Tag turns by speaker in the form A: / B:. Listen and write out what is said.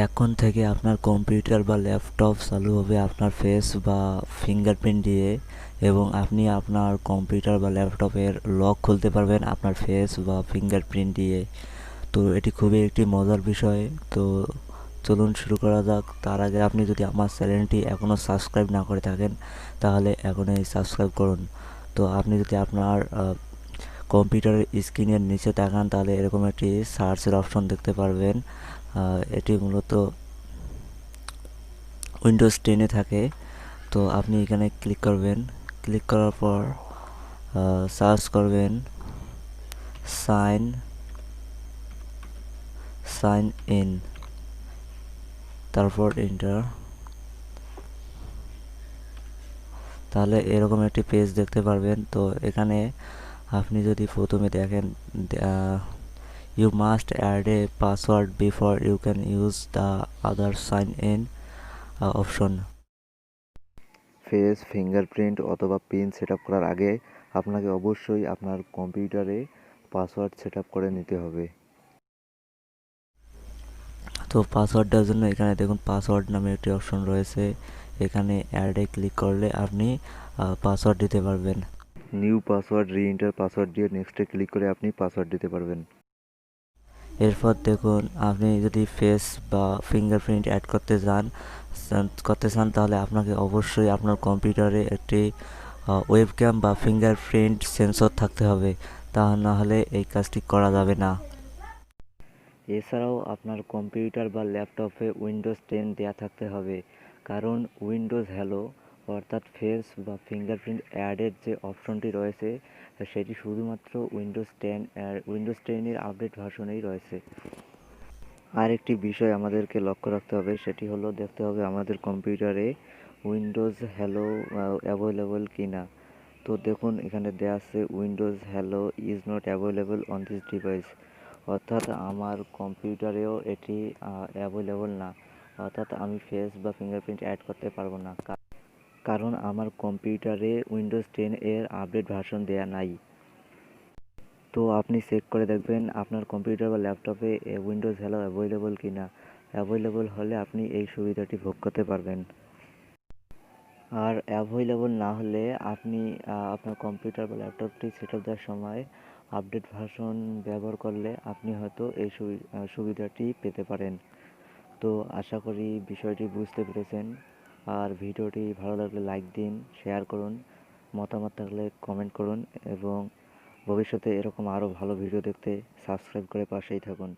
A: এখন থেকে আপনার কম্পিউটার বা ল্যাপটপ চালু হবে আপনার ফেস বা ফিঙ্গারপ্রিন্ট দিয়ে, এবং আপনি আপনার কম্পিউটার বা ল্যাপটপের লক খুলতে পারবেন আপনার ফেস বা ফিঙ্গারপ্রিন্ট দিয়ে। তো এটি খুবই একটি মজার বিষয়। তো চলুন শুরু করা যাক। তার আগে আপনি যদি আমার চ্যানেলটি এখনও সাবস্ক্রাইব না করে থাকেন তাহলে এখনই সাবস্ক্রাইব করুন। তো আপনি যদি আপনার কম্পিউটারের স্ক্রিনের নিচে তাকান তাহলে এরকম একটি সার্চের অপশন দেখতে পারবেন। এটি মূলত উইন্ডোজ 10-এ থাকে। তো আপনি এখানে ক্লিক করবেন। ক্লিক করার পর সার্চ করবেন সাইন সাইন ইন, তারপর এন্টার। তাহলে এরকম একটি পেজ দেখতে পারবেন। তো এখানে আপনি যদি প্রথমে দেখেন, you must add a password before you can use the other sign in option. Face, fingerprint অথবা পিন সেট আপ করার আগে আপনাকে অবশ্যই আপনার কম্পিউটারে পাসওয়ার্ড সেট আপ করে নিতে হবে। তো পাসওয়ার্ড দেওয়ার জন্য এখানে দেখুন পাসওয়ার্ড নামে একটি অপশন রয়েছে। এখানে অ্যাডে ক্লিক করলে আপনি পাসওয়ার্ড দিতে পারবেন। নিউ পাসওয়ার্ড, রি এন্টার পাসওয়ার্ড দিয়ে নেক্সটে ক্লিক করে আপনি পাসওয়ার্ড দিতে পারবেন। এরপর দেখুন আপনি যদি ফেস বা ফিঙ্গারপ্রিন্ট অ্যাড করতে চান তাহলে আপনাকে অবশ্যই আপনার কম্পিউটারে একটি ওয়েবক্যাম বা ফিঙ্গারপ্রিন্ট সেন্সর থাকতে হবে, তা না হলে এই কাজটি করা যাবে না। এছাড়াও আপনার কম্পিউটার বা ল্যাপটপে উইন্ডোজ 10 দেওয়া থাকতে হবে, কারণ উইন্ডোজ হ্যালো অর্থাৎ ফেস বা ফিঙ্গারপ্রিন্ট অ্যাডের যে অপশনটি রয়েছে সেটি শুধুমাত্র উইন্ডোজ 10 এর আপডেট ভার্সনেই রয়েছে। আরেকটি বিষয় আমাদেরকে লক্ষ্য রাখতে হবে, সেটি হলো দেখতে হবে আমাদের কম্পিউটারে উইন্ডোজ হ্যালো অ্যাভেলেবল কিনা। তো দেখুন এখানে দেওয়া আছে Windows hello is not available on this device, অর্থাৎ আমার কম্পিউটারেও এটি অ্যাভেলেবল না, অর্থাৎ আমি ফেস বা ফিঙ্গারপ্রিন্ট অ্যাড করতে পারবো না, কারণ আমার কম্পিউটারে উইন্ডোজ 10 এর আপডেট ভার্সন দেয়া নাই। তো আপনি চেক করে দেখবেন আপনার কম্পিউটার বা ল্যাপটপে উইন্ডোজ হ্যালো অ্যাভেলেবল কিনা। অ্যাভেলেবল হলে আপনি এই সুবিধাটি ভোগ করতে পারবেন। আর অ্যাভেলেবল না হলে আপনি আপনার কম্পিউটার বা ল্যাপটপটি সেট আপ দেওয়ার সময় আপডেট ভার্সন ব্যবহার করলে আপনি হয়তো এই সুবিধাটি পেতে পারেন। তো আশা করি বিষয়টি বুঝতে পেরেছেন। আর ভিডিওটি ভালো লাগলে লাইক দিন, শেয়ার করুন, মতামত থাকলে কমেন্ট করুন, এবং ভবিষ্যতে এরকম আরও ভালো ভিডিও দেখতে সাবস্ক্রাইব করে পাশেই থাকুন।